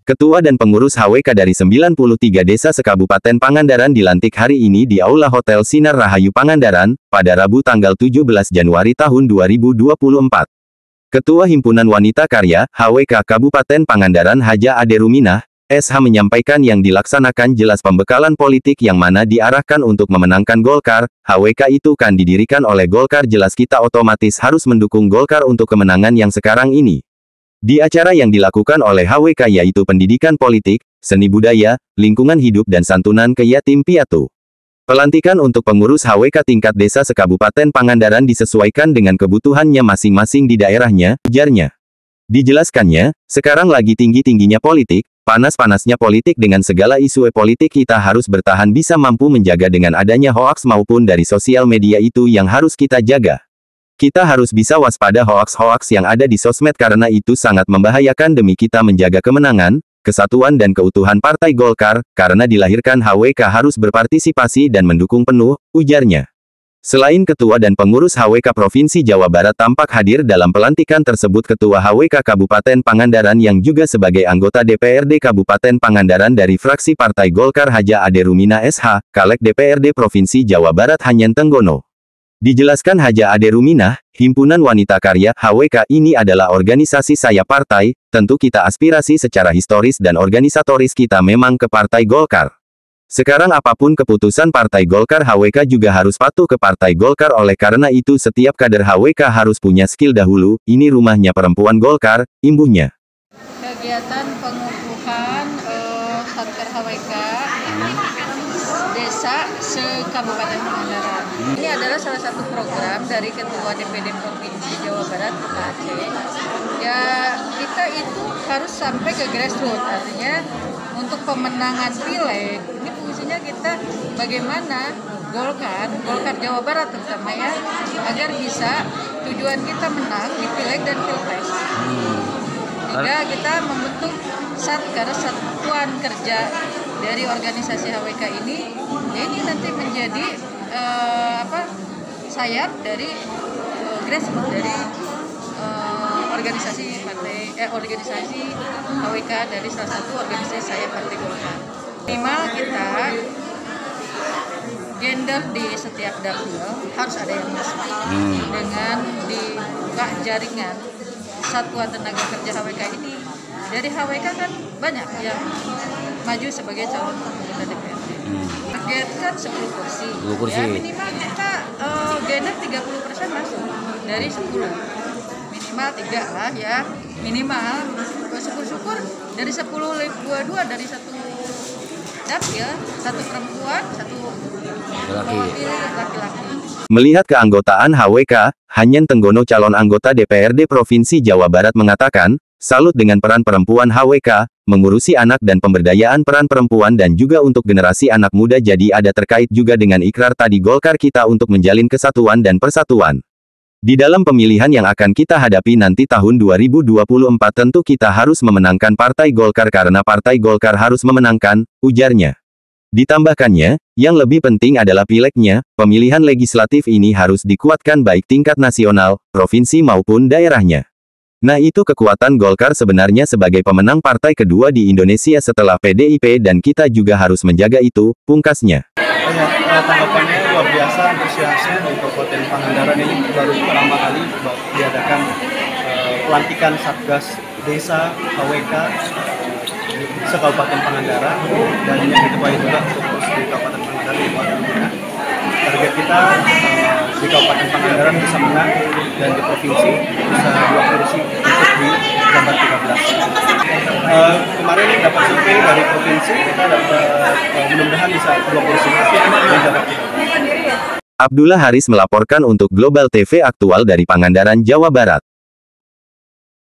Ketua dan pengurus HWK dari 93 desa sekabupaten Pangandaran dilantik hari ini di Aula Hotel Sinar Rahayu Pangandaran, pada Rabu tanggal 17 Januari tahun 2024. Ketua Himpunan Wanita Karya, HWK Kabupaten Pangandaran Haja Ade Ruminah, SH menyampaikan yang dilaksanakan jelas pembekalan politik yang mana diarahkan untuk memenangkan Golkar. HWK itu kan didirikan oleh Golkar, jelas kita otomatis harus mendukung Golkar untuk kemenangan yang sekarang ini. Di acara yang dilakukan oleh HWK yaitu pendidikan politik, seni budaya, lingkungan hidup dan santunan ke yatim piatu. Pelantikan untuk pengurus HWK tingkat desa sekabupaten Pangandaran disesuaikan dengan kebutuhannya masing-masing di daerahnya, ujarnya. Dijelaskannya, sekarang lagi tinggi-tingginya politik, panas-panasnya politik, dengan segala isu politik kita harus bertahan, bisa mampu menjaga dengan adanya hoaks maupun dari sosial media, itu yang harus kita jaga. Kita harus bisa waspada hoaks-hoaks yang ada di sosmed karena itu sangat membahayakan demi kita menjaga kemenangan, kesatuan dan keutuhan Partai Golkar, karena dilahirkan HWK harus berpartisipasi dan mendukung penuh, ujarnya. Selain ketua dan pengurus HWK Provinsi Jawa Barat tampak hadir dalam pelantikan tersebut Ketua HWK Kabupaten Pangandaran yang juga sebagai anggota DPRD Kabupaten Pangandaran dari fraksi Partai Golkar Haja Ade Ruminah SH, Caleg DPRD Provinsi Jawa Barat Hanyen Tenggono. Dijelaskan Haja Ade Ruminah, Himpunan Wanita Karya, HWK ini adalah organisasi sayap partai, tentu kita aspirasi secara historis dan organisatoris kita memang ke Partai Golkar. Sekarang apapun keputusan Partai Golkar, HWK juga harus patuh ke Partai Golkar, oleh karena itu setiap kader HWK harus punya skill dahulu, ini rumahnya perempuan Golkar, imbuhnya. Kegiatan pengukuhan Satker HWK Desa se-Kabupaten Pangandaran. Ini adalah salah satu program dari Ketua DPD Provinsi Jawa Barat, Pak Aceh. Ya, kita itu harus sampai ke grassroots, artinya untuk pemenangan pileg, ini fungsinya kita bagaimana Golkar Jawa Barat terutama ya, agar bisa tujuan kita menang di pileg dan pilpres. Sehingga kita membentuk Satker, Satuan Kerja dari organisasi HWK ini, ya ini nanti menjadi sayap dari grassroots dari organisasi HWK dari salah satu organisasi sayap Partai Golkar. Minimal kita gender di setiap dapil harus ada yang masuk dengan dibuka jaringan Satuan Tenaga Kerja HWK ini. Dari HWK kan banyak yang maju sebagai calon anggota DPRD. Targetkan 10 kursi. Ya, minimal kita gender 30% masuk dari 10. Minimal 3 lah ya. Minimal syukur-syukur dari 10 22 dari satu dapil, satu perempuan, satu laki-laki. Melihat keanggotaan HWK, Hanyen Tenggono calon anggota DPRD Provinsi Jawa Barat mengatakan, salut dengan peran perempuan HWK, mengurusi anak dan pemberdayaan peran perempuan dan juga untuk generasi anak muda, jadi ada terkait juga dengan ikrar tadi Golkar kita untuk menjalin kesatuan dan persatuan. Di dalam pemilihan yang akan kita hadapi nanti tahun 2024 tentu kita harus memenangkan Partai Golkar karena Partai Golkar harus memenangkan, ujarnya. Ditambahkannya, yang lebih penting adalah pilegnya, pemilihan legislatif ini harus dikuatkan baik tingkat nasional, provinsi maupun daerahnya. Nah itu kekuatan Golkar sebenarnya sebagai pemenang partai kedua di Indonesia setelah PDIP dan kita juga harus menjaga itu, pungkasnya. Tanggapannya luar biasa, antusiasnya di Kabupaten Pangandaran ini baru pertama kali diadakan pelantikan Satgas Desa HWK se-Kabupaten Pangandaran dan yang diketuai juga untuk di Kabupaten Pangandaran. Target kita di Kabupaten Pangandaran bisa menang dan di provinsi bisa 2 kursi untuk di Jabar 13. Kemarin dapat survei dari provinsi, kita dapat mudah-mudahan bisa 2 kursi di Jabar 13. Abdullah Haris melaporkan untuk Global TV Aktual dari Pangandaran, Jawa Barat.